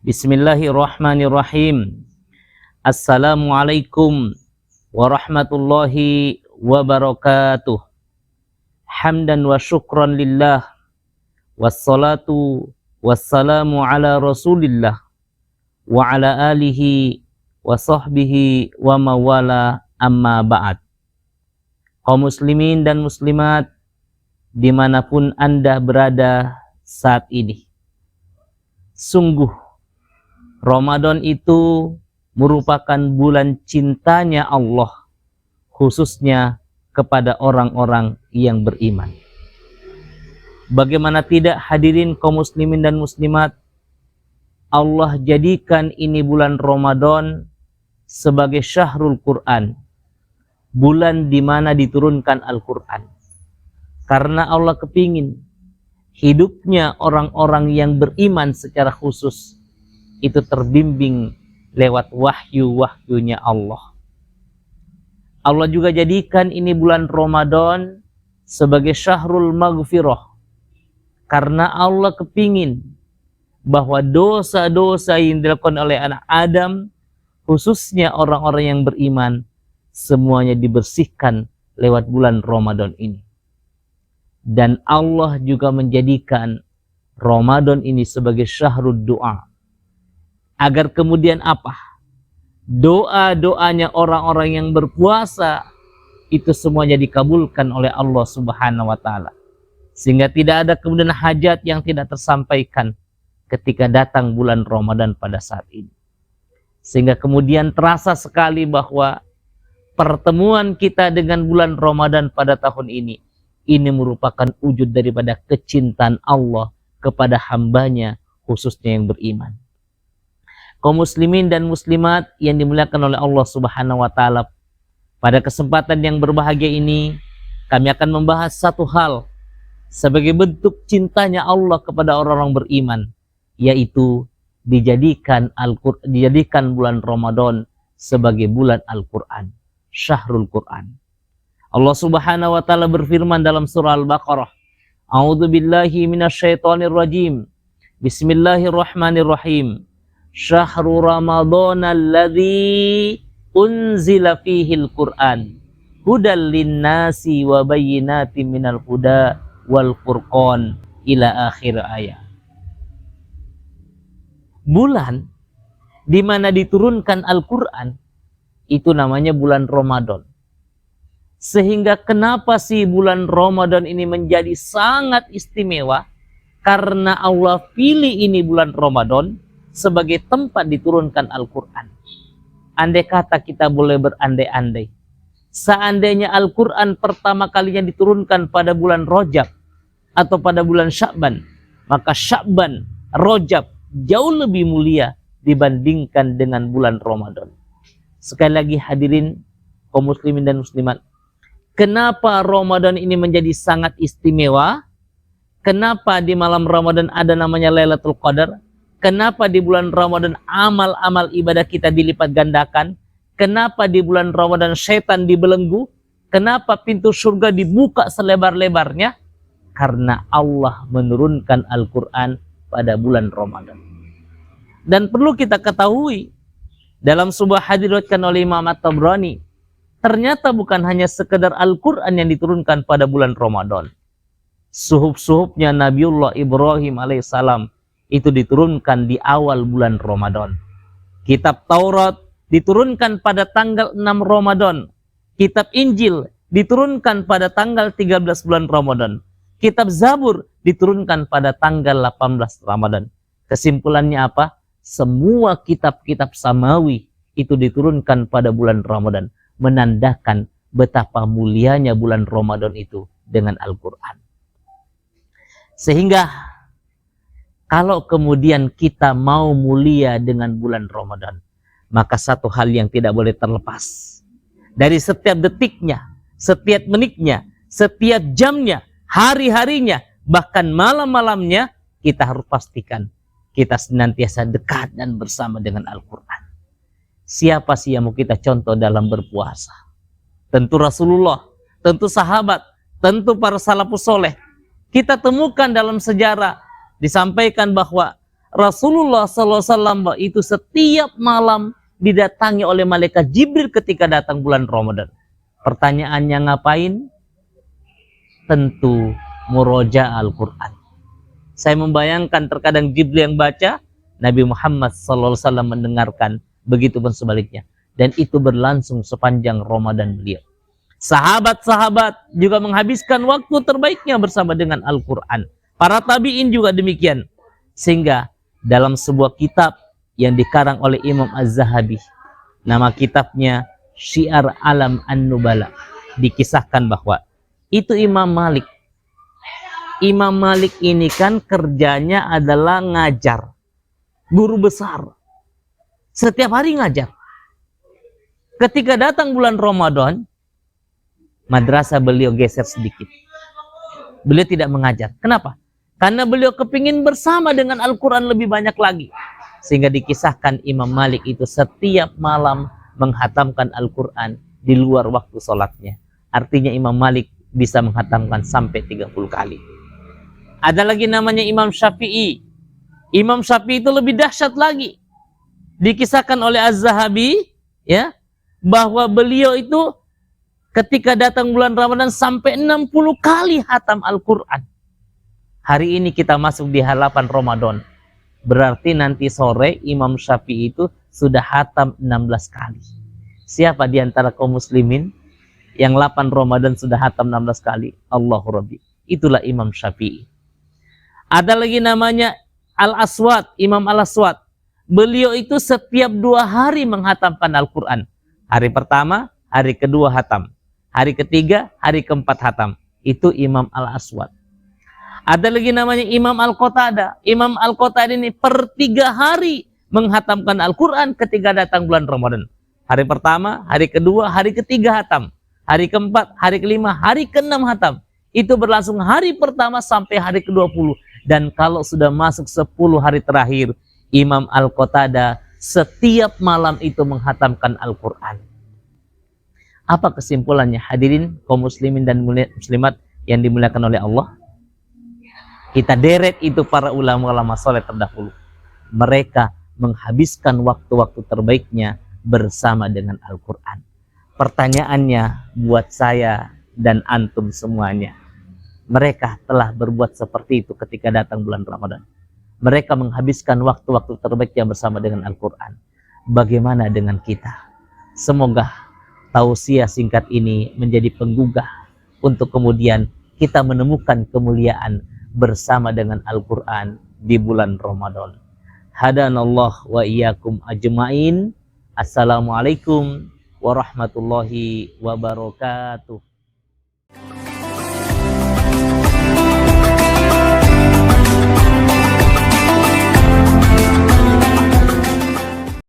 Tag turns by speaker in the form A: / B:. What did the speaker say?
A: Bismillahirrahmanirrahim. Assalamualaikum warahmatullahi wabarakatuh. Hamdan wa syukran lillah. Wassalatu wassalamu ala rasulillah. Wa ala alihi wa sahbihi wa mawala amma ba'd. Kaum muslimin dan muslimat dimanapun Anda berada saat ini, sungguh Ramadan itu merupakan bulan cintanya Allah, khususnya kepada orang-orang yang beriman. Bagaimana tidak, hadirin kaum muslimin dan muslimat, Allah jadikan ini bulan Ramadan sebagai syahrul Quran, bulan di mana diturunkan Al-Quran. Karena Allah kepingin hidupnya orang-orang yang beriman secara khusus itu terbimbing lewat wahyu-wahyunya Allah. Allah juga jadikan ini bulan Ramadan sebagai syahrul maghfirah, karena Allah kepingin bahwa dosa-dosa yang dilakukan oleh anak Adam, khususnya orang-orang yang beriman, semuanya dibersihkan lewat bulan Ramadan ini. Dan Allah juga menjadikan Ramadan ini sebagai syahrul doa, agar kemudian apa? Doa-doanya orang-orang yang berpuasa itu semuanya dikabulkan oleh Allah Subhanahu wa taala. Sehingga tidak ada kemudian hajat yang tidak tersampaikan ketika datang bulan Ramadan pada saat ini. Sehingga kemudian terasa sekali bahwa pertemuan kita dengan bulan Ramadan pada tahun ini merupakan wujud daripada kecintaan Allah kepada hambanya, khususnya yang beriman. Kaum muslimin dan muslimat yang dimuliakan oleh Allah Subhanahu wa taala, pada kesempatan yang berbahagia ini kami akan membahas satu hal sebagai bentuk cintanya Allah kepada orang-orang beriman, yaitu dijadikan bulan Ramadan sebagai bulan Al-Quran, syahrul Quran. Allah Subhanahu wa taala berfirman dalam surah Al-Baqarah, A'udzu billahi minasyaitonir rajim. Bismillahirrahmanirrahim. Syahrul Ramadan alladzi unzila fihil Qur'an hudal linnasi wa bayyinatin minal huda wal furqan ila akhir ayat. Bulan di mana diturunkan Al-Qur'an itu namanya bulan Ramadan. Sehingga kenapa sih bulan Ramadan ini menjadi sangat istimewa? Karena Allah pilih ini bulan Ramadan sebagai tempat diturunkan Al-Quran. Andai kata kita boleh berandai-andai, seandainya Al-Quran pertama kalinya diturunkan pada bulan Rajab atau pada bulan Sya'ban, maka Sya'ban, Rajab jauh lebih mulia dibandingkan dengan bulan Ramadan. Sekali lagi hadirin kaum muslimin dan muslimat, kenapa Ramadan ini menjadi sangat istimewa? Kenapa di malam Ramadan ada namanya Lailatul Qadar? Kenapa di bulan Ramadan amal-amal ibadah kita dilipat gandakan? Kenapa di bulan Ramadan setan dibelenggu? Kenapa pintu surga dibuka selebar-lebarnya? Karena Allah menurunkan Al-Quran pada bulan Ramadan. Dan perlu kita ketahui, dalam sebuah hadis diriwayatkan oleh Imam At-Tabrani, ternyata bukan hanya sekedar Al-Quran yang diturunkan pada bulan Ramadan. Suhuf-suhufnya Nabiullah Ibrahim alaihissalam itu diturunkan di awal bulan Ramadan. Kitab Taurat diturunkan pada tanggal 6 Ramadan. Kitab Injil diturunkan pada tanggal 13 bulan Ramadan. Kitab Zabur diturunkan pada tanggal 18 Ramadan. Kesimpulannya apa? Semua kitab-kitab samawi itu diturunkan pada bulan Ramadan, menandakan betapa mulianya bulan Ramadan itu dengan Al-Quran. Sehingga kalau kemudian kita mau mulia dengan bulan Ramadan, maka satu hal yang tidak boleh terlepas. Dari setiap detiknya, setiap menitnya, setiap jamnya, hari-harinya, bahkan malam-malamnya, kita harus pastikan kita senantiasa dekat dan bersama dengan Al-Quran. Siapa sih yang mau kita contoh dalam berpuasa? Tentu Rasulullah, tentu sahabat, tentu para salafus soleh. Kita temukan dalam sejarah disampaikan bahwa Rasulullah SAW itu setiap malam didatangi oleh malaikat Jibril ketika datang bulan Ramadan. Pertanyaannya ngapain? Tentu muroja Al-Quran. Saya membayangkan terkadang Jibril yang baca, Nabi Muhammad SAW mendengarkan, begitu pun sebaliknya. Dan itu berlangsung sepanjang Ramadan beliau. Sahabat-sahabat juga menghabiskan waktu terbaiknya bersama dengan Al-Quran. Para tabi'in juga demikian. Sehingga dalam sebuah kitab yang dikarang oleh Imam Az-Zahabi, nama kitabnya Syiar Alam An-Nubala, dikisahkan bahwa itu Imam Malik. Imam Malik ini kan kerjanya adalah ngajar. Guru besar. Setiap hari ngajar. Ketika datang bulan Ramadan, madrasah beliau geser sedikit. Beliau tidak mengajar. Kenapa? Karena beliau kepingin bersama dengan Al-Quran lebih banyak lagi. Sehingga dikisahkan Imam Malik itu setiap malam menghatamkan Al-Quran di luar waktu sholatnya. Artinya Imam Malik bisa menghatamkan sampai 30 kali. Ada lagi namanya Imam Syafi'i. Imam Syafi'i itu lebih dahsyat lagi. Dikisahkan oleh Az-Zahabi, ya, bahwa beliau itu ketika datang bulan Ramadan sampai 60 kali hatam Al-Quran. Hari ini kita masuk di halapan Ramadan. Berarti nanti sore Imam Syafi'i itu sudah hatam 16 kali. Siapa di antara kaum muslimin yang 8 Ramadan sudah hatam 16 kali? Allahu Rabbi. Itulah Imam Syafi'i. Ada lagi namanya Al-Aswad, Imam Al-Aswad. Beliau itu setiap 2 hari menghatamkan Al-Quran. Hari pertama, hari kedua hatam. Hari ketiga, hari keempat hatam. Itu Imam Al-Aswad. Ada lagi namanya Imam Al-Qatada. Imam Al-Qatada ini per 3 hari menghatamkan Al-Quran ketika datang bulan Ramadan. Hari pertama, hari kedua, hari ketiga hatam. Hari keempat, hari kelima, hari keenam hatam. Itu berlangsung hari pertama sampai hari ke-20. Dan kalau sudah masuk 10 hari terakhir, Imam Al-Qatada setiap malam itu menghatamkan Al-Quran. Apa kesimpulannya hadirin kaum muslimin dan muslimat yang dimuliakan oleh Allah? Kita deret itu para ulama-ulama soleh terdahulu. Mereka menghabiskan waktu-waktu terbaiknya bersama dengan Al-Quran. Pertanyaannya buat saya dan antum semuanya. Mereka telah berbuat seperti itu ketika datang bulan Ramadan. Mereka menghabiskan waktu-waktu terbaiknya bersama dengan Al-Quran. Bagaimana dengan kita? Semoga tausiah singkat ini menjadi penggugah untuk kemudian kita menemukan kemuliaan bersama dengan Al-Quran di bulan Ramadan. Hadanallah wa iyyakum ajma'in. Assalamualaikum warahmatullahi wabarakatuh.